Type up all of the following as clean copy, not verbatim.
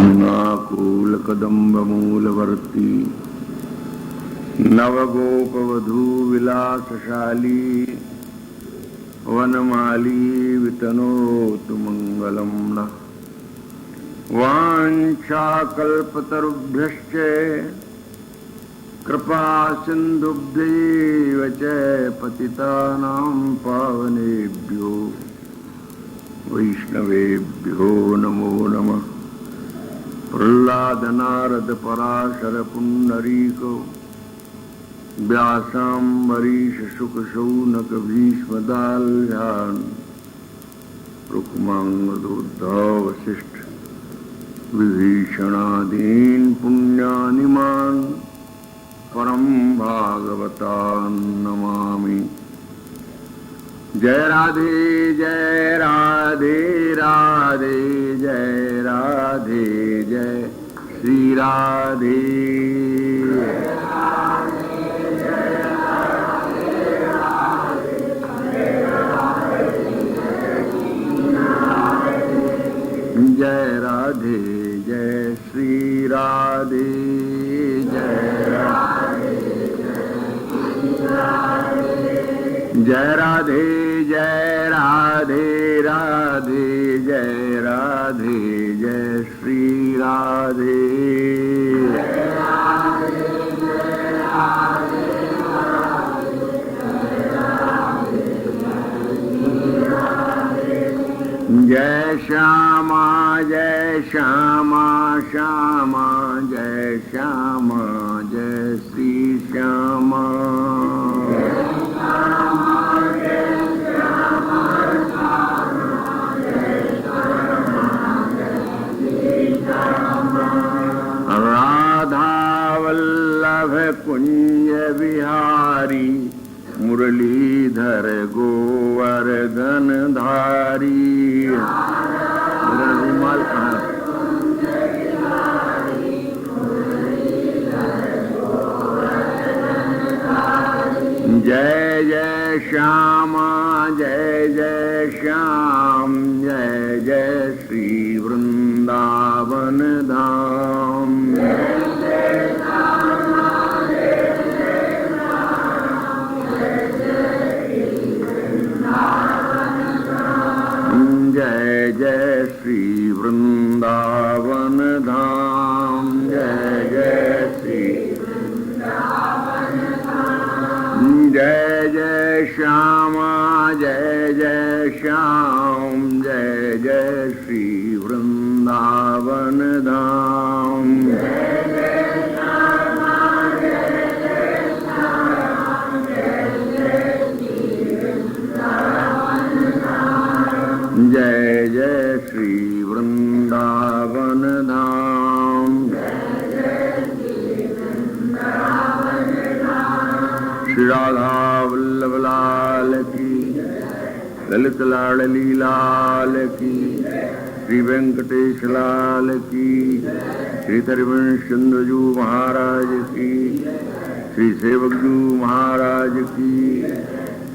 नाकूलकदम्बमूलवर्ती नवगोपवधूविलासशाली वनमाली वितनोतु मङ्गलं नः। वाञ्छाकल्पतरुभ्यश्च कृपासिन्धुभ्यैव च पतितानां पावनेभ्यो वैष्णवेभ्यो नमो नमः। प्रह्लाद नारद पराशर पुण्डरीको व्यासाम्बरीश शुक शौनक भीष्म दाल्यान् रुक्माङ्गदोद्धव वसिष्ठ विभीषणादीन् पुण्यानिमान् परं भागवतान् नमामि। जय राधे जय राधे राधे जय राधे जय श्री राधे। जय राधे जय श्री राधे जय राधे जय राधे जय राधे राधे जय राधे जय श्री राधे। जय श्यामा जय श्यामा श्यामा जय श्यामा जय श्री श्यामा। राधा वल्लभ कुंज विहारी मुरलीधर गोवर्धन धारी। मेरा रुमाल कहाँ? जय जय श्यामा जय जय श्याम जय जय श्री वृंदावन धाम। जय जय श्री वृंदावन धाम जय जय श्री जय जय श्यामा जय जय श्याम जय जय श्री वृंदावन धाम। जय जय श्री वृंदावन धाम। श्री राधा वल्लभ लाल की, ललित लाडली लाल की, श्री वेंकटेश लाल की, श्री हरिवंश चंद्रजू महाराज की, श्री सेवकजू महाराज की,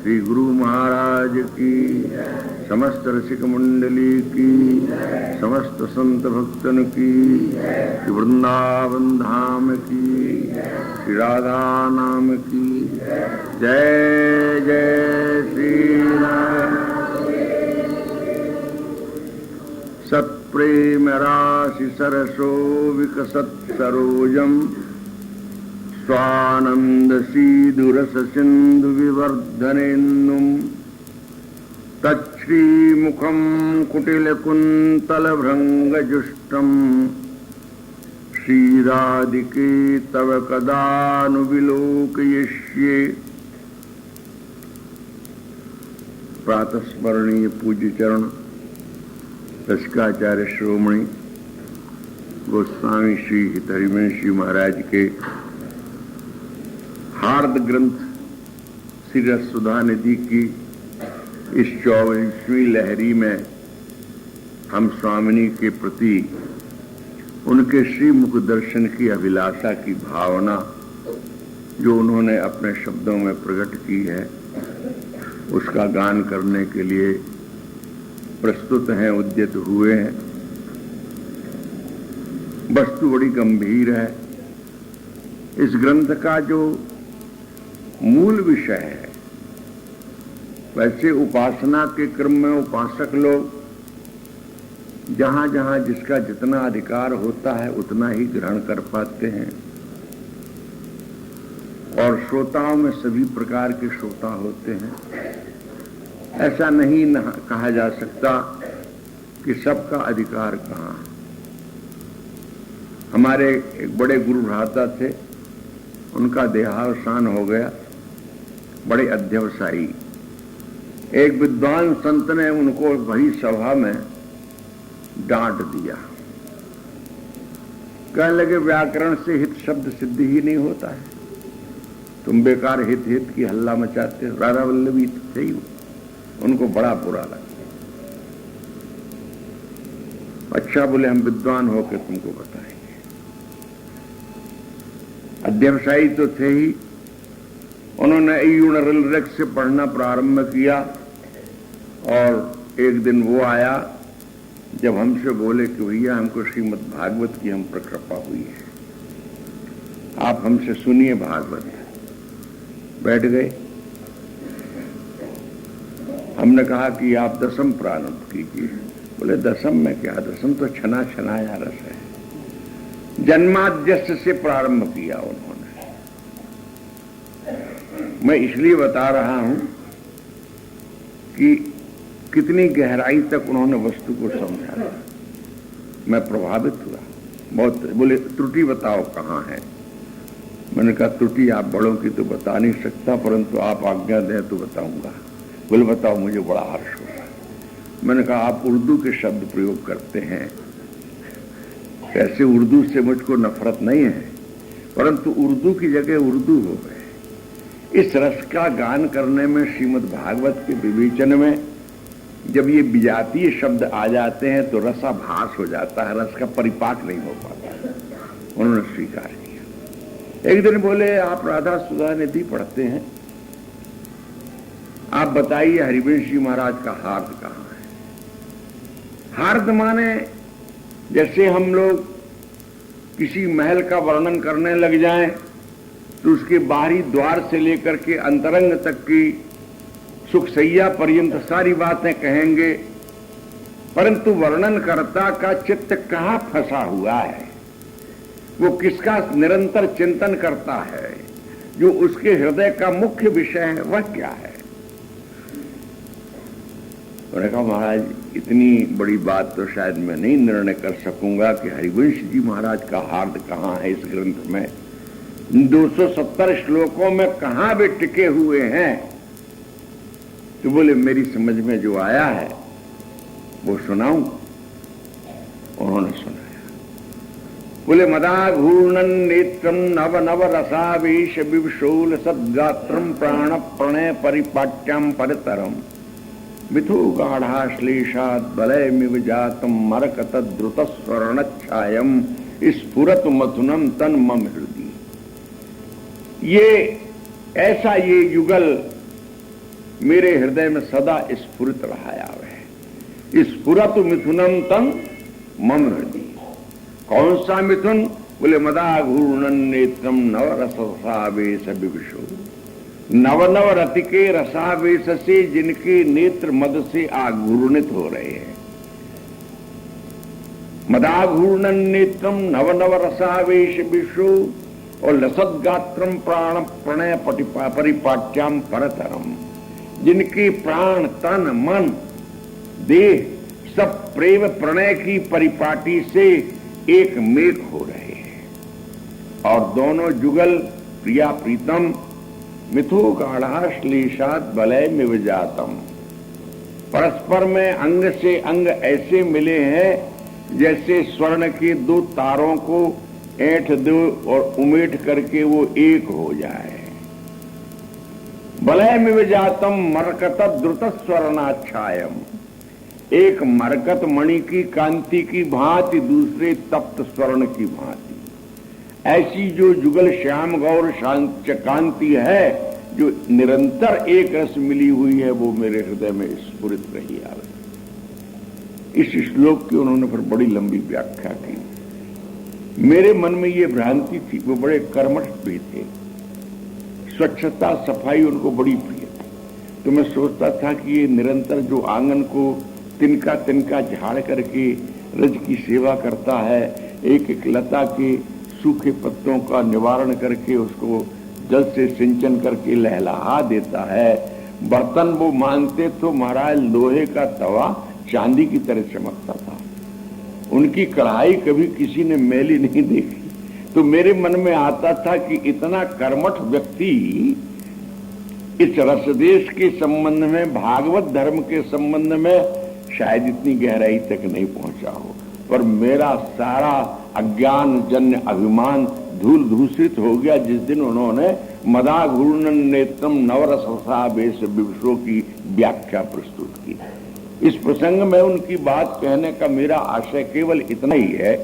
श्री गुरु महाराज की, समस्त रसिक मंडली की, समस्त संत भक्तन की, श्री वृंदावन धाम की, श्री राधा नाम की। जय जय श्री राम। सत्प्रेम राशि सरसो विकसत् सरोजम स्वानंद सीधुरस सिंधु विवर्धनेन्नुम तच्छ्रीमुखं कुटिलकुन्तलभृङ्गजुष्टम् श्रीराधिके तव कदानुविलोकयिष्ये। प्रातः स्मरणीय पूज्य चरण रसिकाचार्य शिरोमणि गोस्वामी श्री हरिवंश जी महाराज के हार्द ग्रंथ श्री रस सुधा निधि की इस 24वीं लहरी में हम स्वामिनी के प्रति उनके श्रीमुख दर्शन की अभिलाषा की भावना जो उन्होंने अपने शब्दों में प्रकट की है उसका गान करने के लिए प्रस्तुत हैं, उद्यत हुए हैं। वस्तु बड़ी गंभीर है। इस ग्रंथ का जो मूल विषय है, वैसे उपासना के क्रम में उपासक लोग जहां जहां जिसका जितना अधिकार होता है उतना ही ग्रहण कर पाते हैं, और श्रोताओं में सभी प्रकार के श्रोता होते हैं। ऐसा नहीं कहा जा सकता कि सबका अधिकार कहाँ है। हमारे एक बड़े गुरु भ्राता थे, उनका देहावसान हो गया, बड़े अध्यवसायी। एक विद्वान संत ने उनको भरी सभा में डांट दिया। कहने लगे, व्याकरण से हित शब्द सिद्ध ही नहीं होता है, तुम बेकार हित हित की हल्ला मचाते हो। राधा वल्लभी थे ही, उनको बड़ा बुरा लगा। अच्छा, बोले हम विद्वान होकर तुमको बताएंगे। अध्यवसायी तो थे ही, उन्होंने ईयुणरलरेख से पढ़ना प्रारंभ किया, और एक दिन वो आया जब हमसे बोले कि भैया हमको श्रीमद् भागवत की हम पर कृपा हुई है, आप हमसे सुनिए भागवत। बैठ गए। हमने कहा कि आप दसम प्रारंभ कीजिए। बोले दसम में क्या, दसम तो छना छनाया रस है। जन्माद्यस्य से प्रारंभ किया उन्होंने। मैं इसलिए बता रहा हूं कि कितनी गहराई तक उन्होंने वस्तु को समझा। मैं प्रभावित हुआ बहुत। बोले त्रुटि बताओ कहां है। मैंने कहा त्रुटि आप बड़ों की तो बता नहीं सकता, परंतु आप आज्ञा दें तो बताऊंगा। बोले बताओ, मुझे बड़ा हर्ष हुआ। मैंने कहा आप उर्दू के शब्द प्रयोग करते हैं, कैसे उर्दू से मुझको नफरत नहीं है, परंतु उर्दू की जगह उर्दू हो गए। इस रस का गान करने में, श्रीमद् भागवत के विवेचन में जब ये विजातीय शब्द आ जाते हैं तो रसाभास हो जाता है, रस का परिपाक नहीं हो पाता। उन्होंने स्वीकार किया। एक दिन बोले आप राधा सुधा निधि पढ़ते हैं, आप बताइए हरिवंश जी महाराज का हार्द कहां है। हार्द माने जैसे हम लोग किसी महल का वर्णन करने लग जाएं तो उसके बाहरी द्वार से लेकर के अंतरंग तक की सुखसैया पर्यंत सारी बातें कहेंगे, परंतु वर्णनकर्ता का चित्त कहां फंसा हुआ है, वो किसका निरंतर चिंतन करता है, जो उसके हृदय का मुख्य विषय है वह क्या है। उन्होंने कहा महाराज इतनी बड़ी बात तो शायद मैं नहीं निर्णय कर सकूंगा कि हरिवंश जी महाराज का हार्द कहां है इस ग्रंथ में। 270 श्लोकों में कहां वे टिके हुए हैं। तो बोले मेरी समझ में जो आया है वो सुनाऊं। उन्होंने सुनाया। बोले मदाघूर्णन नेत्रम नव नव रसावेश विवशोल सद्गात्रम प्राण प्रणय परिपाट्यम परतरम मिथु गाढ़ाश्लेषात् बलयमिव जातम मरकत द्रुत स्वर्णच्छायम स्फुरत मथुनम तन मम हृदय। ये ऐसा ये युगल मेरे हृदय में सदा स्फुरित रहा है। स्फुरत मिथुनम तन मम हृदय। कौन सा मिथुन? बोले मदाघूर्णन नेत्रम नव रसावेश विविशो। नव नव रति के रसावेश से जिनके नेत्र मद से आघूर्णित हो रहे हैं। मदाघूर्णन नेत्रम नव नव रसावेश विशो और लसद्गात्रम प्राण प्रणय परिपाट्याम परतरम। जिनके प्राण तन मन देह सब प्रेम प्रणय की परिपाटी से एक मेघ हो रहे हैं, और दोनों जुगल प्रिया प्रीतम मिथु गाढ़ाश्लेषात् बलय मिव जातम। परस्पर में अंग से अंग ऐसे मिले हैं जैसे स्वर्ण के दो तारों को ऐंठ दो और उमेट करके वो एक हो जाए। बलय मिव जातम मरकत द्रुत स्वर्णाच्छायम। एक मरकत मणि की कांति की भांति, दूसरे तप्त स्वर्ण की भांति। ऐसी जो जुगल श्याम गौर कांति है जो निरंतर एक रस मिली हुई है, वो मेरे हृदय में स्फुरित रही आवे। इस श्लोक की उन्होंने फिर बड़ी लंबी व्याख्या की। मेरे मन में ये भ्रांति थी, वो बड़े कर्मठ भी थे, स्वच्छता सफाई उनको बड़ी प्रिय थी। तो मैं सोचता था कि ये निरंतर जो आंगन को तिनका तिनका झाड़ करके रज की सेवा करता है, एक एक लता के सूखे पत्तों का निवारण करके उसको जल से सिंचन करके लहलहा देता है। बर्तन वो मानते तो महाराज लोहे का तवा चांदी की तरह चमकता था, उनकी कढ़ाई कभी किसी ने मैली नहीं देखी। तो मेरे मन में आता था कि इतना कर्मठ व्यक्ति इस रसदेश के संबंध में, भागवत धर्म के संबंध में शायद इतनी गहराई तक नहीं पहुंचा हो, पर मेरा सारा अज्ञान जन्य अभिमान धूल धूसित हो गया जिस दिन उन्होंने मदा घूर्णन नेत्रम नवरससा बेस विवशों की व्याख्या प्रस्तुत की। इस प्रसंग में उनकी बात कहने का मेरा आशय केवल इतना ही है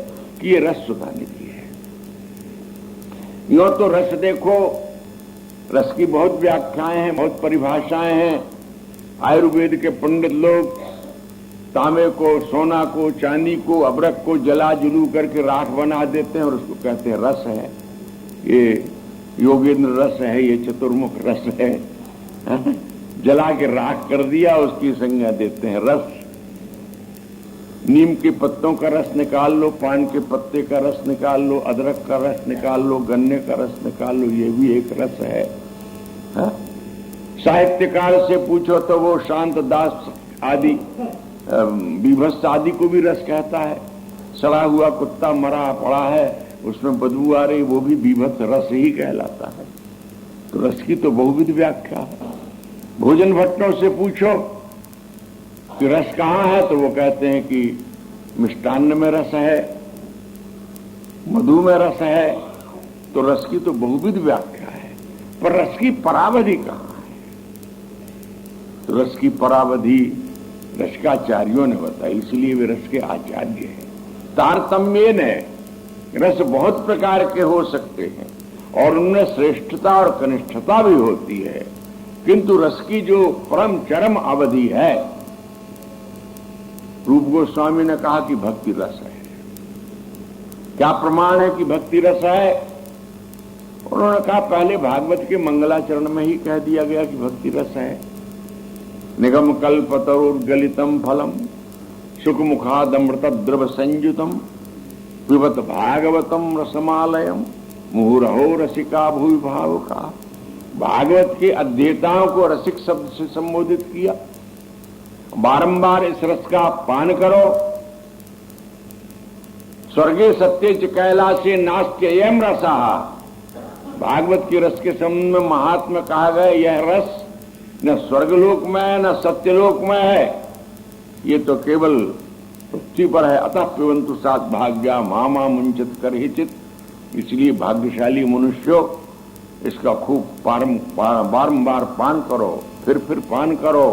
कि ये रस सुधा निधि है। यूं तो रस देखो, रस की बहुत व्याख्याएं हैं, बहुत परिभाषाएं हैं। आयुर्वेद के पंडित लोग तांबे को, सोना को, चांदी को, अबरक को जला जुलू करके राख बना देते हैं और उसको कहते हैं रस है, ये योगेंद्र रस है, ये चतुर्मुख रस है। जला के राख कर दिया, उसकी संज्ञा देते हैं रस। नीम के पत्तों का रस निकाल लो, पान के पत्ते का रस निकाल लो, अदरक का रस निकाल लो, गन्ने का रस निकाल लो, ये भी एक रस है। साहित्यकार से पूछो तो वो शांत दास आदि, बीभत्स आदि को भी रस कहता है। सड़ा हुआ कुत्ता मरा पड़ा है, उसमें बदबू आ रही, वो भी बीभत्स रस ही कहलाता है। तो रस की तो बहुविध व्याख्या है। भोजन भट्टों से पूछो कि रस कहाँ है, तो वो कहते हैं कि मिष्टान्न में रस है, मधु में रस है। तो रस की तो बहुविध व्याख्या है, पर रस की परावधि कहाँ है? तो रस की परावधि रसकाचार्यों ने बताई, इसलिए वे रस के आचार्य हैं। तारतम्य ने रस बहुत प्रकार के हो सकते हैं और उनमें श्रेष्ठता और कनिष्ठता भी होती है, किंतु रस की जो परम चरम अवधि है, रूप गोस्वामी ने कहा कि भक्ति रस है। क्या प्रमाण है कि भक्ति रस है? उन्होंने कहा पहले भागवत के मंगलाचरण में ही कह दिया गया कि भक्ति रस है। निगम कल्पतरुर्गलितम फलम सुखमुखादमृत द्रव संयुतम पिबत भागवतम रसमालयम मुहुरहो रसिका भूवि भावुका। भागवत के अध्येताओं को रसिक शब्द से संबोधित किया। बारंबार इस रस का पान करो। स्वर्गे सत्य च कैलाशे नास्त्ययम रसा। भागवत के रस के संबंध में महात्मा कहा गया यह रस न स्वर्गलोक में है न सत्यलोक में है, ये तो केवल पृथ्वी पर है। अतः पिबन्तु सात भाग्या मामा मुंचित करहिचित। इसलिए भाग्यशाली मनुष्यों इसका खूब बारंबार पान करो, फिर पान करो।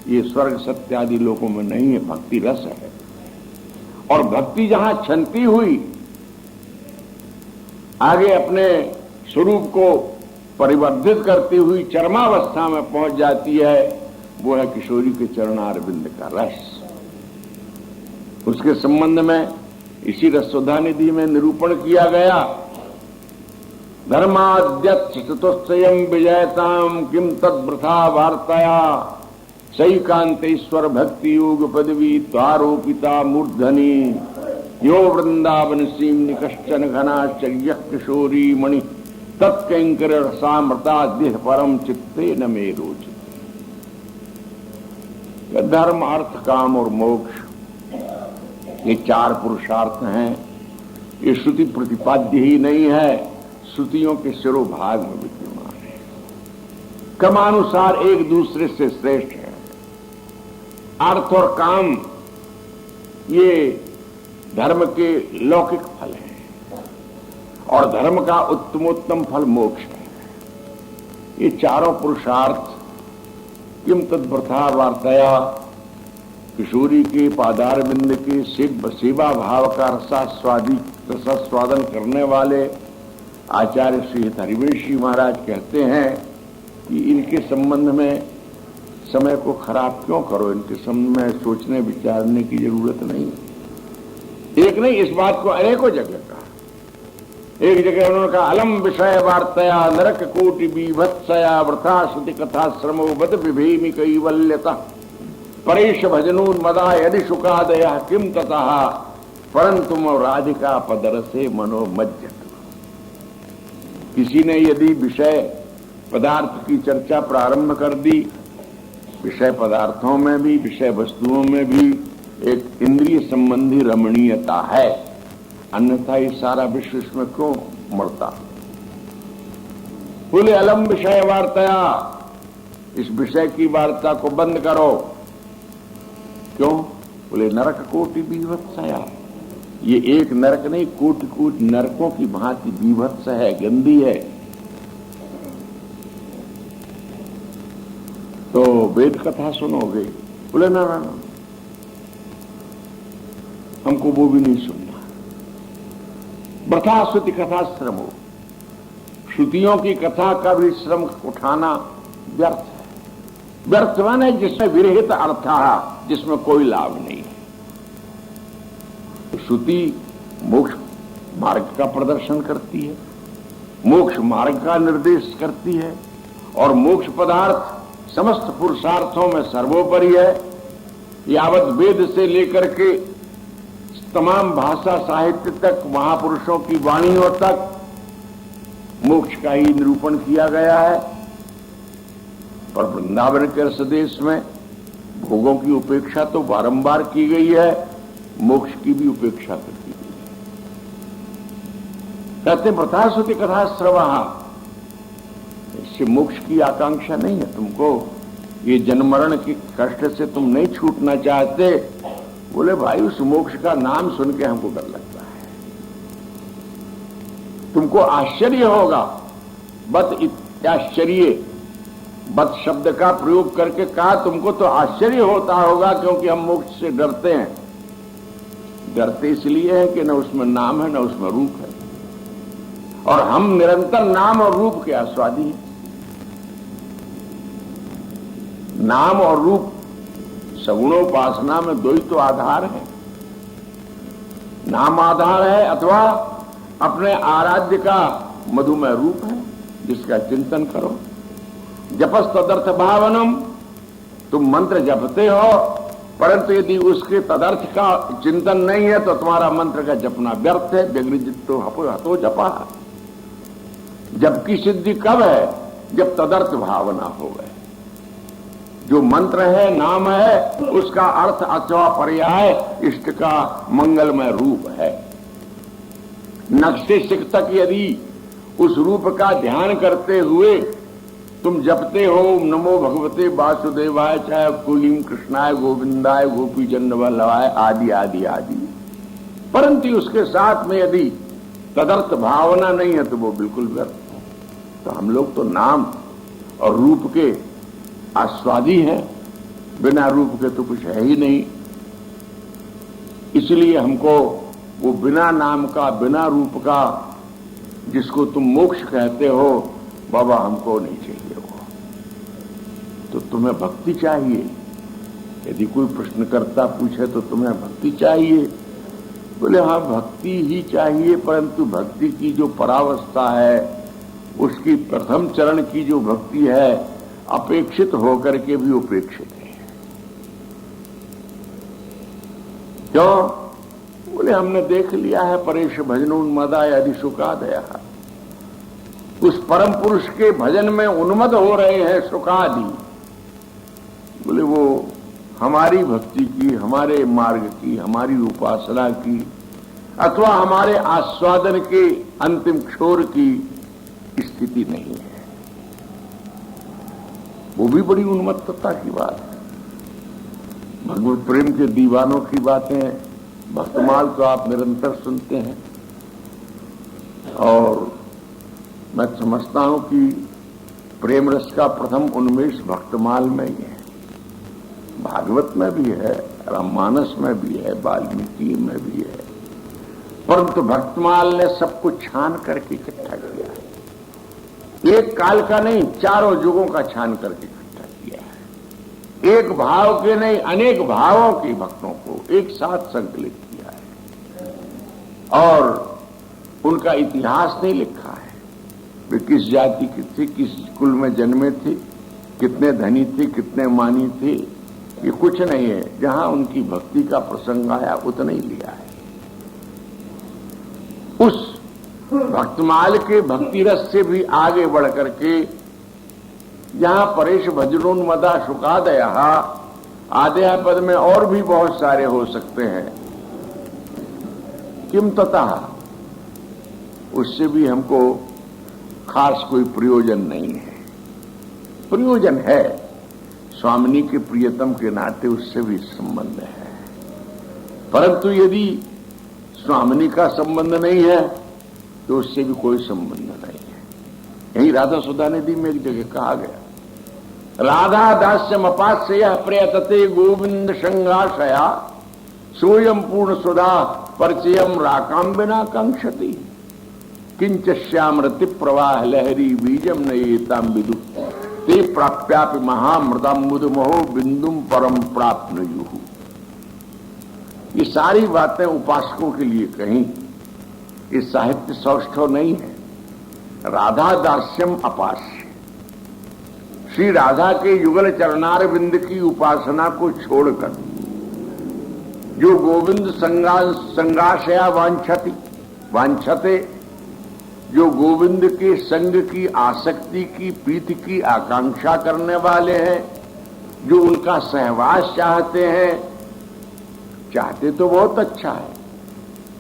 ये स्वर्ग सत्य आदि लोकों में नहीं है, भक्ति रस है। और भक्ति जहां छनती हुई आगे अपने स्वरूप को परिवर्धित करती हुई चरमावस्था में पहुंच जाती है, वो है किशोरी के चरणारविंद का रस। उसके संबंध में इसी रसोधा निधि में निरूपण किया गया। धर्माद्यत् चतुष्टयम विजयताम किम तद्वृथा वार्तया सैकांतेश्वर भक्ति योग पदवी त्वारोपिता मूर्धनि यो वृंदावन सीमनि कश्चन घनाश्चर्य किशोरी मणि तत्कैंकर रसामृता देह परम चित्ते न मे रोच। धर्म अर्थ काम और मोक्ष ये चार पुरुषार्थ हैं। ये श्रुति प्रतिपाद्य ही नहीं है, श्रुतियों के शिरोभाग में विद्यमान है। क्रमानुसार एक दूसरे से श्रेष्ठ है। अर्थ और काम ये धर्म के लौकिक फल हैं और धर्म का उत्तमोत्तम फल मोक्ष है। ये चारों पुरुषार्थ किम तद्वृथा वार्तया किशोरी के पादारविंद के सेवा भाव का रसास्वादन करने वाले आचार्य श्री हरिवंशी महाराज कहते हैं कि इनके संबंध में समय को खराब क्यों करो, इनके संबंध में सोचने विचारने की जरूरत नहीं। एक नहीं, इस बात को अनेकों जगह कहा। एक जगह उन्होंने कहा अलम विषय वार्तया नरक कोटि बीभत्सया वृथा श्रुति कथा श्रमो बद विभेमि कैवल्यता परेश भजनोन्मदा यदि शुकादय किम ततः परंतु राधिका पदर से मनोमज्जत। किसी ने यदि विषय पदार्थ की चर्चा प्रारंभ कर दी, विषय पदार्थों में भी विषय वस्तुओं में भी एक इंद्रिय संबंधी रमणीयता है, अन्यथा ये सारा विश्व इसमें क्यों मरता। बोले अलम विषय वार्तया, इस विषय की वार्ता को बंद करो। क्यों? बोले नरक कोटि बीभत्सया, ये एक नरक नहीं कोटि कोटि नरकों की भांति बीभत्स है, गंदी है। तो वेद कथा सुनोगे? बोले ना ना ना, हमको वो भी नहीं सुनना। वृथा श्रुति कथा श्रम हो, श्रुतियों की कथा का भी श्रम उठाना व्यर्थ है। व्यर्थ माने जिसमें विरहित अर्थ है, जिसमें कोई लाभ नहीं है। श्रुति मोक्ष मार्ग का प्रदर्शन करती है, मोक्ष मार्ग का निर्देश करती है, और मोक्ष पदार्थ समस्त पुरुषार्थों में सर्वोपरि है। यावत वेद से लेकर के तमाम भाषा साहित्य तक, महापुरुषों की वाणियों तक मोक्ष का ही निरूपण किया गया है। पर वृंदावन के रसदेश में भोगों की उपेक्षा तो बारंबार की गई है, मोक्ष की भी उपेक्षा कर दी गई है। कहते वृथा श्रुति कथा श्रवः, इससे मोक्ष की आकांक्षा नहीं है तुमको, ये जन्म मरण के कष्ट से तुम नहीं छूटना चाहते। बोले भाई उस मोक्ष का नाम सुन के हमको डर लगता है। तुमको आश्चर्य होगा, बत इत्याश्चर्य, बत शब्द का प्रयोग करके कहा, तुमको तो आश्चर्य होता होगा क्योंकि हम मोक्ष से डरते हैं। डरते इसलिए है कि न उसमें नाम है न उसमें रूप है, और हम निरंतर नाम और रूप के आस्वादी हैं। नाम और रूप सगुणोपासना में दो ही तो आधार है, नाम आधार है अथवा अपने आराध्य का मधुमय रूप है जिसका चिंतन करो। जपस तदर्थ भावनम, तुम मंत्र जपते हो, परंतु यदि उसके तदर्थ का चिंतन नहीं है तो तुम्हारा मंत्र का जपना व्यर्थ है। व्यग्रजित्तो हतो जपा, जप की सिद्धि कब है? जब तदर्थ भावना हो गए। जो मंत्र है, नाम है, उसका अर्थ अथवा पर्याय इष्ट का मंगलमय रूप है। नक्शे सिख तक यदि उस रूप का ध्यान करते हुए तुम जपते हो नमो भगवते वासुदेवाय, चाहे कुलीम कृष्णाय गोविंदाय गोपी जन वल्लभाय आदि आदि आदि, परंतु उसके साथ में यदि तदर्थ भावना नहीं है तो वो बिल्कुल व्यर्थ है। तो हम लोग तो नाम और रूप के आस्वादी हैं, बिना रूप के तो कुछ है ही नहीं। इसलिए हमको वो बिना नाम का, बिना रूप का, जिसको तुम मोक्ष कहते हो, बाबा हमको नहीं चाहिए वो। तो तुम्हें भक्ति चाहिए। यदि कोई प्रश्नकर्ता पूछे तो तुम्हें भक्ति चाहिए? बोले हाँ भक्ति ही चाहिए, परंतु भक्ति की जो परावस्था है, उसकी प्रथम चरण की जो भक्ति है, अपेक्षित होकर के भी उपेक्षित है। क्यों? बोले हमने देख लिया है परेश भजनोन्मदा यदि शुकादया, उस परम पुरुष के भजन में उन्मद हो रहे हैं शुकादि। बोले वो हमारी भक्ति की, हमारे मार्ग की, हमारी उपासना की, अथवा हमारे आस्वादन के अंतिम छोर की स्थिति नहीं है। वो भी बड़ी उन्मत्तता की बात है। भगवत प्रेम के दीवानों की बातें भक्तमाल तो आप निरंतर सुनते हैं, और मैं समझता हूं कि प्रेम रस का प्रथम उन्मेष भक्तमाल में ही है। भागवत में भी है, राममानस में भी है, वाल्मीकि में भी है, परंतु भक्तमाल ने सब कुछ छान करके इकट्ठा किया है। एक काल का नहीं, चारों युगों का छान करके इकट्ठा किया है। एक भाव के नहीं, अनेक भावों के भक्तों को एक साथ संकलित किया है। और उनका इतिहास नहीं लिखा है। वे किस जाति के थे, किस कुल में जन्मे थे, कितने धनी थे, कितने मानी थे, ये कुछ नहीं है। जहां उनकी भक्ति का प्रसंग आया उतना ही लिया है। उस भक्तमाल के भक्ति रस से भी आगे बढ़ करके जहां परेश भजनोन्मदा शुकादया आद्या पद में और भी बहुत सारे हो सकते हैं। किम ततः, उससे भी हमको खास कोई प्रयोजन नहीं है। प्रयोजन है, स्वामिनी के प्रियतम के नाते उससे भी संबंध है, परंतु यदि स्वामिनी का संबंध नहीं है तो उससे भी कोई संबंध नहीं है। यही राधा सुधा निधि में एक जगह कहा गया, राधा दास्यम अपास्य प्रयतते गोविंद संगाशया सोयम पूर्ण सुधा परिचयम राकाम बिना कांक्षति किंच श्यामृति प्रवाह लहरी बीजम नयेताम विदु ते प्राप्यापि महामृताम्बुद महो बिंदुम परम प्राप्नुयुः। ये सारी बातें उपासकों के लिए कहीं, ये साहित्य सौष्ठव नहीं है। राधा दास्यम अपास्य, श्री राधा के युगल चरणार बिंद की उपासना को छोड़कर जो गोविंद संगाशया वांछते, जो गोविंद के संग की आसक्ति की प्रीति की आकांक्षा करने वाले हैं, जो उनका सहवास चाहते हैं, चाहते तो बहुत अच्छा है,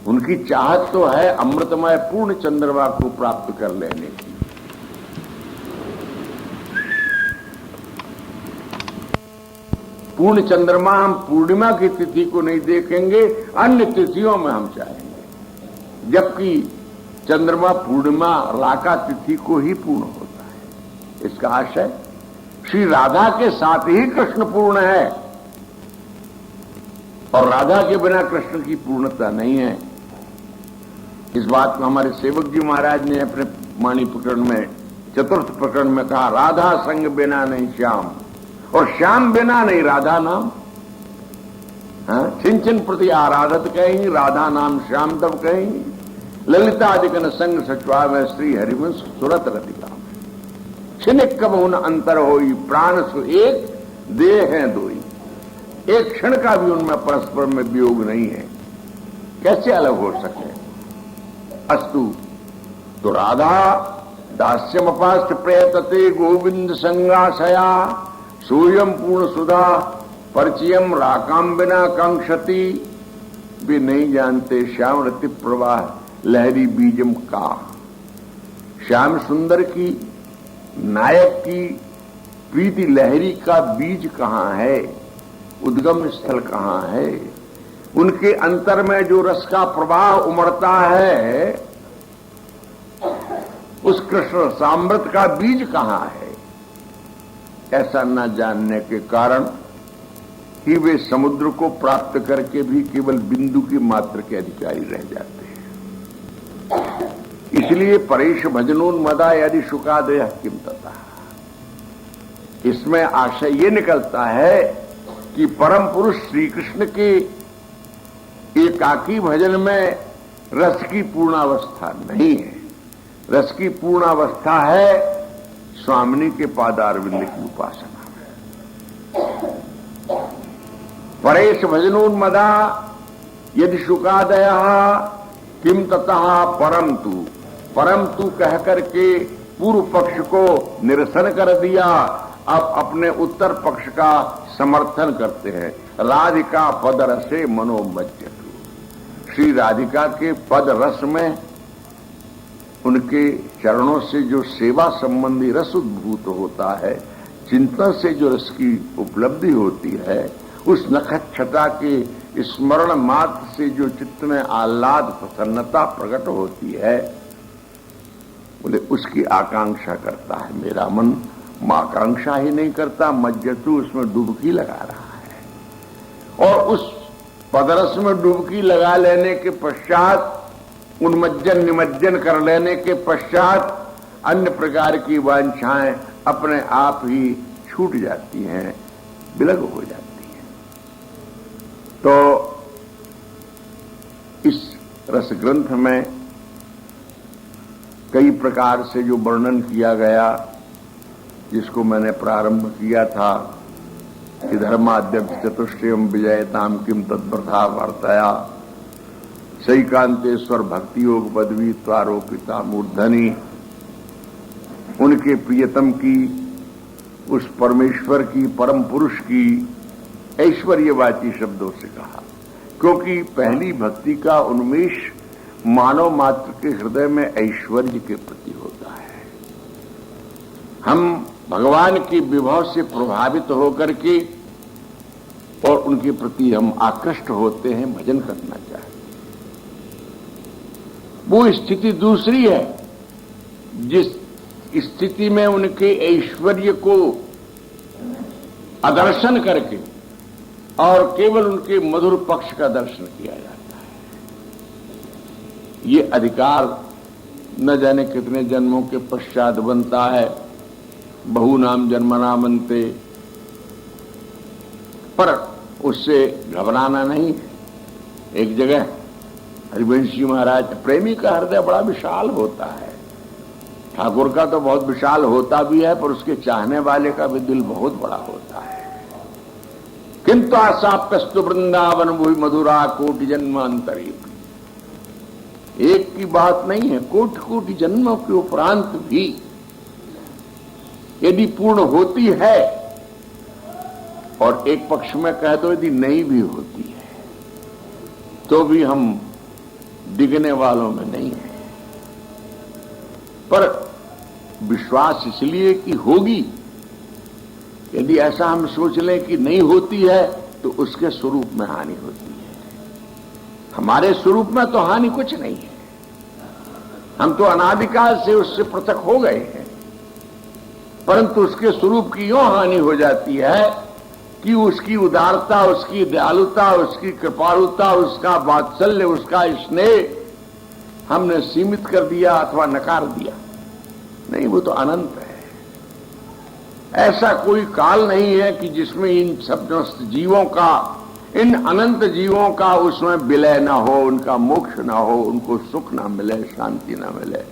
उनकी चाहत तो है अमृतमय पूर्ण चंद्रमा को प्राप्त कर लेने की। पूर्ण चंद्रमा हम पूर्णिमा की तिथि को नहीं देखेंगे, अन्य तिथियों में हम चाहेंगे, जबकि चंद्रमा पूर्णिमा राका तिथि को ही पूर्ण होता है। इसका आशय श्री राधा के साथ ही कृष्ण पूर्ण है और राधा के बिना कृष्ण की पूर्णता नहीं है। इस बात को हमारे सेवक जी महाराज ने अपने वाणी प्रकरण में, चतुर्थ प्रकरण में कहा, राधा संग बिना नहीं श्याम, और श्याम बिना नहीं राधा नाम। छिन प्रति आराधत कहेंगी, राधा नाम श्याम तब कहेंगी। ललितादिकन संग सचवा में श्री हरिवंश सुरत रतिका, क्षणिक कब उन अंतर होई, प्राण सु एक देह है दोई। एक क्षण का भी उनमें परस्पर में वियोग नहीं है, कैसे अलग हो सके। अस्तु, तो राधा दास्यम अपास्य प्रयतते गोविंद संगाशया सोयम पूर्ण सुधा परिचयम राकाम बिना कांक्षति। भी नहीं जानते श्याम रति प्रवाह लहरी बीजम का, श्याम सुंदर की, नायक की प्रीति लहरी का बीज कहां है, उद्गम स्थल कहां है, उनके अंतर में जो रस का प्रवाह उमड़ता है, उस कृष्ण सामृत का बीज कहां है। ऐसा न जानने के कारण ही वे समुद्र को प्राप्त करके भी केवल बिंदु की मात्र के अधिकारी रह जाते हैं। इसलिए परेश भजनोन्मदा यदि शुकादय किम तथा, इसमें आशय ये निकलता है कि परम पुरुष श्री कृष्ण के एकाकी भजन में रस की पूर्णावस्था नहीं है। रस की पूर्णावस्था है स्वामिनी के पादारविंद की उपासना में। परेश भजनोन्मदा यदि शुकादय किम ततः परंतु, परंतु कहकर के पूर्व पक्ष को निरसन कर दिया, अब अपने उत्तर पक्ष का समर्थन करते हैं। राधिका पद रसे मनोमज्जतु, श्री राधिका के पद रस में, उनके चरणों से जो सेवा संबंधी रस उद्भूत होता है, चिंतन से जो रस की उपलब्धि होती है, उस नखच्छटा के स्मरण मात्र से जो चित्त में आह्लाद प्रसन्नता प्रकट होती है, बोले उसकी आकांक्षा करता है मेरा मन। आकांक्षा ही नहीं करता, मज्जतु, उसमें डुबकी लगा रहा है। और उस पदरस में डुबकी लगा लेने के पश्चात, उन्मज्जन निमज्जन कर लेने के पश्चात अन्य प्रकार की वांछाएं अपने आप ही छूट जाती हैं, विलग हो जाती हैं। तो इस रस ग्रंथ में कई प्रकार से जो वर्णन किया गया, जिसको मैंने प्रारंभ किया था कि धर्माद्यक्ष चतुष्टयम विजयताम किम तद्वृथा वार्ताया सैकांतेश्वर भक्ति योग पदवी त्वारोपिता मूर्धनी, उनके प्रियतम की, उस परमेश्वर की, परम पुरुष की ऐश्वर्यवाची शब्दों से कहा, क्योंकि पहली भक्ति का उन्मेष मानव मात्र के हृदय में ऐश्वर्य के प्रति होता है। हम भगवान के विभव से प्रभावित होकर के और उनके प्रति हम आकृष्ट होते हैं, भजन करना चाहते हैं। वो स्थिति दूसरी है, जिस स्थिति में उनके ऐश्वर्य को अदर्शन करके और केवल उनके मधुर पक्ष का दर्शन किया जाता है। ये अधिकार न जाने कितने जन्मों के पश्चात बनता है, बहु नाम जन्मना बनते, पर उससे घबराना नहीं। एक जगह हरिवंश जी महाराज, प्रेमी का हृदय बड़ा विशाल होता है, ठाकुर का तो बहुत विशाल होता भी है, पर उसके चाहने वाले का भी दिल बहुत बड़ा होता है। किंतु आसाप्यस्तु वृंदावन भूमि मधुरा कोटि जन्मांतरी, एक की बात नहीं है, कोटि कोटि जन्मों के उपरांत भी यदि पूर्ण होती है, और एक पक्ष में कह दो यदि नहीं भी होती है, तो भी हम डिगने वालों में नहीं है। पर विश्वास इसलिए कि होगी, यदि ऐसा हम सोच लें कि नहीं होती है तो उसके स्वरूप में हानि होती है। हमारे स्वरूप में तो हानि कुछ नहीं है, हम तो अनादिकाल से उससे पृथक हो गए हैं, परंतु उसके स्वरूप की यूं हानि हो जाती है कि उसकी उदारता, उसकी दयालुता, उसकी कृपालुता, उसका वात्सल्य, उसका स्नेह हमने सीमित कर दिया अथवा नकार दिया। नहीं, वो तो अनंत है। ऐसा कोई काल नहीं है कि जिसमें इन समस्त जीवों का, इन अनंत जीवों का उसमें विलय ना हो, उनका मोक्ष ना हो, उनको सुख ना मिले, शांति ना मिले।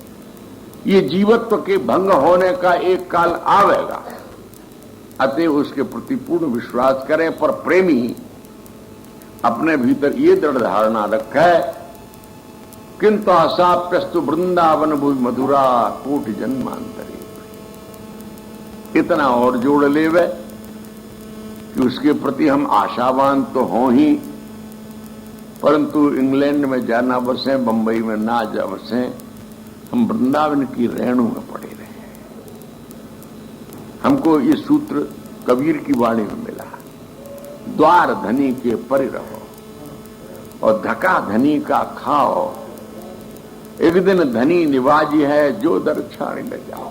ये जीवत्व के भंग होने का एक काल आवेगा, अतः उसके प्रति पूर्ण विश्वास करें। पर प्रेमी अपने भीतर ये दृढ़ धारणा रखे, किंतु आसाप्यस्तु वृंदावन भूमि मधुरा कोटि जन्मांतरी, इतना और जोड़ लेवे कि उसके प्रति हम आशावान तो हों ही, परंतु इंग्लैंड में जाना बसे, बंबई में ना जा बसे, हम वृंदावन की रेणु में पड़े रहे। हमको ये सूत्र कबीर की वाणी में मिला, द्वार धनी के परि रहो और धका धनी का खाओ, एक दिन धनी निवाजी है जो दर छाने में जाओ।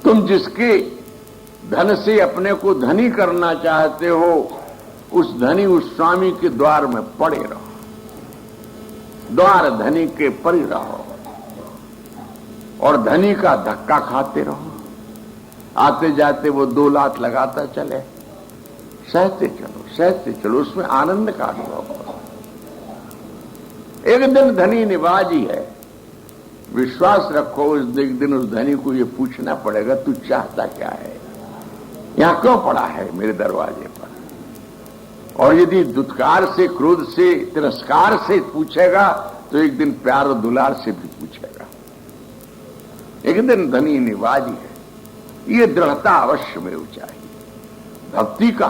तुम जिसके धन से अपने को धनी करना चाहते हो, उस धनी, उस स्वामी के द्वार में पड़े रहो, द्वार धनी के परि रहो और धनी का धक्का खाते रहो। आते जाते वो 2 लात लगाता चले, सहते चलो, सहते चलो, उसमें आनंद का अनुभव करो। एक दिन धनी निवाजी है, विश्वास रखो, उस एक दिन उस धनी को ये पूछना पड़ेगा, तू चाहता क्या है, यहां क्यों पड़ा है मेरे दरवाजे पर? और यदि दुत्कार से, क्रोध से, तिरस्कार से पूछेगा तो एक दिन प्यार और दुलार से भी पूछेगा। एक दिन धनी निवाजी है, ये दृढ़ता अवश्य में चाहिए। भक्ति का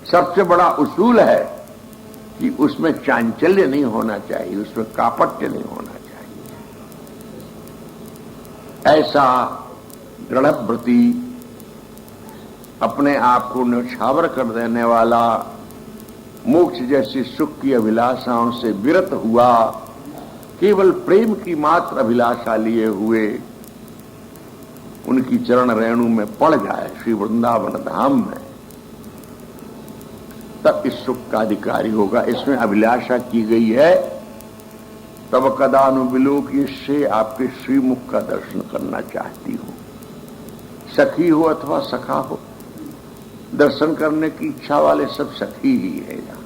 सबसे बड़ा उसूल है कि उसमें चांचल्य नहीं होना चाहिए, उसमें कापट्य नहीं होना चाहिए। ऐसा दृढ़व्रती, अपने आप को न्यौछावर कर देने वाला, मोक्ष जैसी सुख की अभिलाषाओं से विरत हुआ, केवल प्रेम की मात्र अभिलाषा लिए हुए उनकी चरण रेणु में पड़ जाए श्री वृंदावन धाम में, तब इस सुख का अधिकारी होगा। इसमें अभिलाषा की गई है, तब कदानुविलोक इससे आपके श्रीमुख का दर्शन करना चाहती हूं। सखी हो अथवा सखा हो, दर्शन करने की इच्छा वाले सब सखी ही है। यहाँ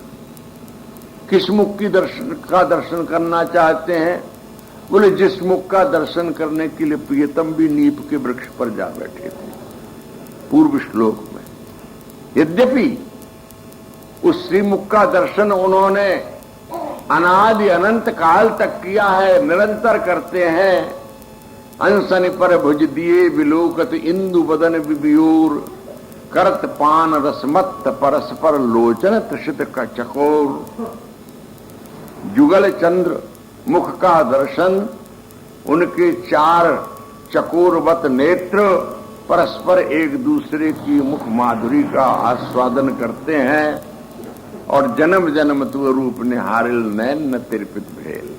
किस मुख की दर्शन करना चाहते हैं? बोले जिस मुख का दर्शन करने के लिए प्रियतम भी नीप के वृक्ष पर जा बैठे थे पूर्व श्लोक में। यद्यपि उस श्रीमुख का दर्शन उन्होंने अनादि अनंत काल तक किया है, निरंतर करते हैं। अंसन पर भुज दिए विलोकत इंदु बदन विबियोर, करत पान रसमत्त परस्पर लोचन त्रिषित का चकोर। जुगल चंद्र मुख का दर्शन, उनके चार चकोरवत नेत्र परस्पर एक दूसरे की मुख माधुरी का आस्वादन करते हैं। और जन्म जन्म तु रूप निहारिल नैन न तिरपित भेल।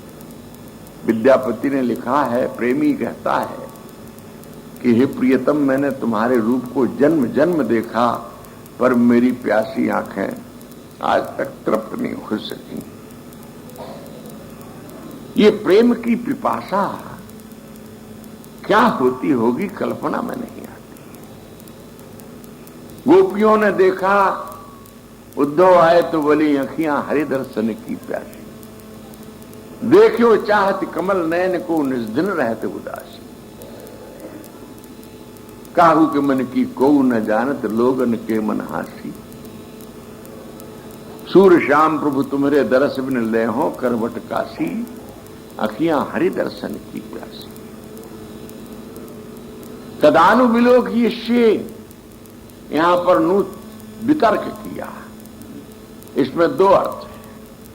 विद्यापति ने लिखा है, प्रेमी कहता है कि हे प्रियतम, मैंने तुम्हारे रूप को जन्म जन्म देखा, पर मेरी प्यासी आंखें आज तक तृप्त नहीं हो सकी। ये प्रेम की पिपासा क्या होती होगी, कल्पना में नहीं आती। गोपियों ने देखा, उद्धव आए तो बोली अखियां हरि दर्शन की प्यासी। देखियो चाहत कमल नयन को निस्दिन रहते उदासी। काहू के मन की को न जानत लोगन के मन हासी। सूर्य श्याम प्रभु तुम्हारे दरस बिन ले हो करवट काशी। अखियां हरि दर्शन की प्यासी। तदानुविलोक ये यहां पर नू वितर्क किया। इसमें दो अर्थ है।